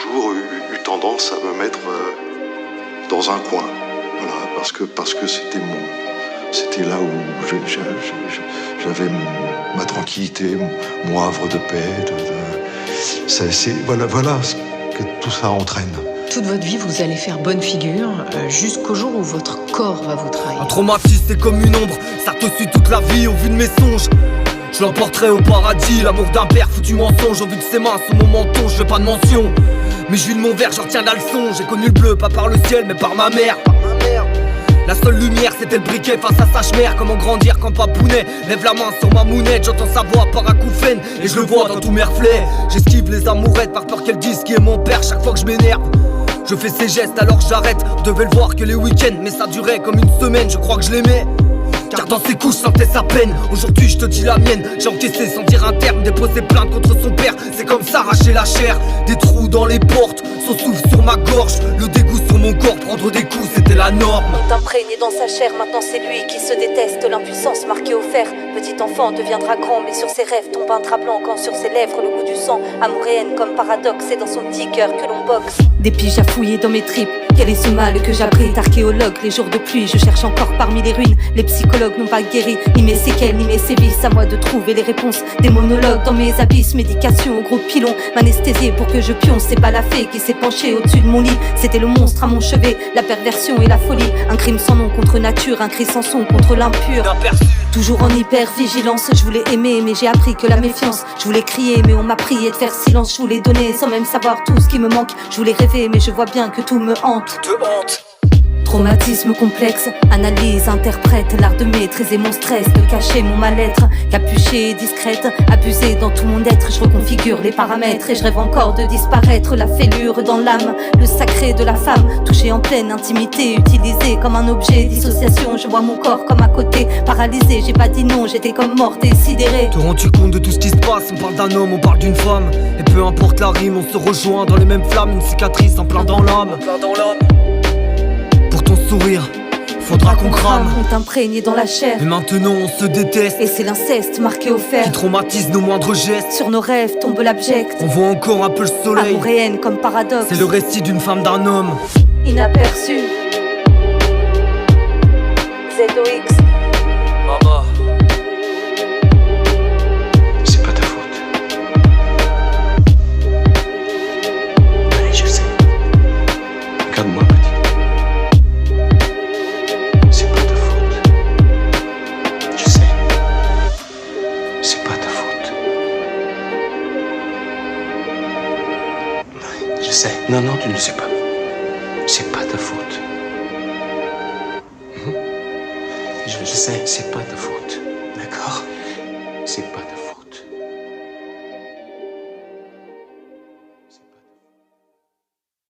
toujours eu tendance à me mettre dans un coin, voilà, parce que c'était là où j'avais ma tranquillité, mon havre de paix. Voilà ce que tout ça entraîne. Toute votre vie, vous allez faire bonne figure jusqu'au jour où votre corps va vous trahir. Un traumatisme, c'est comme une ombre, ça te suit toute la vie au vu de mes songes. Je l'emporterai au paradis, l'amour d'un père foutu mensonge. Au vu de ses mains sous mon menton, je fais pas de mention. Mais je vis de mon verre, j'en retiens la leçon. J'ai connu le bleu, pas par le ciel, mais par ma mère. La seule lumière, c'était le briquet face à sa chmère. Comment grandir quand papounet lève la main sur ma mounette. J'entends sa voix par acouphène et je le vois dans tous mes reflets. J'esquive les amourettes par peur qu'elles disent qui est mon père. Chaque fois que je m'énerve, je fais ses gestes alors j'arrête. Devais le voir que les week-ends, mais ça durait comme une semaine. Je crois que je l'aimais, car dans ses couches sentais sa peine. Aujourd'hui je te dis la mienne. J'ai encaissé sans dire un terme, déposé plainte contre son père. C'est comme s'arracher la chair, des trous dans les portes, son souffle sur ma gorge, le dégoût sur mon corps. Prendre des coups c'était la norme. On imprégné dans sa chair, maintenant c'est lui qui se déteste. L'impuissance marquée au fer. Petit enfant deviendra grand, mais sur ses rêves tombe un drap blanc. Quand sur ses lèvres le goût du sang. Amour et haine comme paradoxe, c'est dans son petit cœur que l'on boxe. Des piges à fouiller dans mes tripes. Quel est ce mal que j'abrite? Archéologue, les jours de pluie, je cherche encore parmi les ruines. Les psychologues n'ont pas guéri ni mes séquelles, ni mes sévices. À moi de trouver les réponses. Des monologues dans mes abysses, médication au gros pilon. M'anesthésier pour que je pionce. C'est pas la fée qui s'est penchée au-dessus de mon lit. C'était le monstre à mon chevet, la perversion et la folie. Un crime sans nom contre nature, un cri sans son contre l'impur. Toujours en hyper-vigilance, je voulais aimer mais j'ai appris que la méfiance. Je voulais crier mais on m'a prié de faire silence. Je voulais donner sans même savoir tout ce qui me manque. Je voulais rêver mais je vois bien que tout me hante. Traumatisme complexe, analyse, interprète l'art de maîtriser mon stress, de cacher mon mal-être, capuchée et discrète, abusée dans tout mon être, je reconfigure les paramètres et je rêve encore de disparaître, la fêlure dans l'âme, le sacré de la femme, touché en pleine intimité, utilisé comme un objet, dissociation, je vois mon corps comme à côté, paralysé, j'ai pas dit non, j'étais comme morte et sidérée. Te rends-tu compte de tout ce qui se passe? On parle d'un homme, on parle d'une femme, et peu importe la rime, on se rejoint dans les mêmes flammes, une cicatrice en plein dans l'âme. Pour ton sourire, faudra qu'on crame. On t'imprégné dans la chair. Et maintenant on se déteste. Et c'est l'inceste marqué au fer qui traumatise nos moindres gestes. Sur nos rêves tombe l'abject. On voit encore un peu le soleil. Amour et haine comme paradoxe. C'est le récit d'une femme, d'un homme inaperçu. ZOX. Maman, C'est pas ta faute. Oui, je sais. Regarde-moi, petit. C'est pas ta faute. Je sais. C'est pas ta faute. Oui, je sais. Non, tu ne le sais pas. C'est pas ta faute. Je sais, c'est pas ta faute. D'accord? C'est pas ta faute.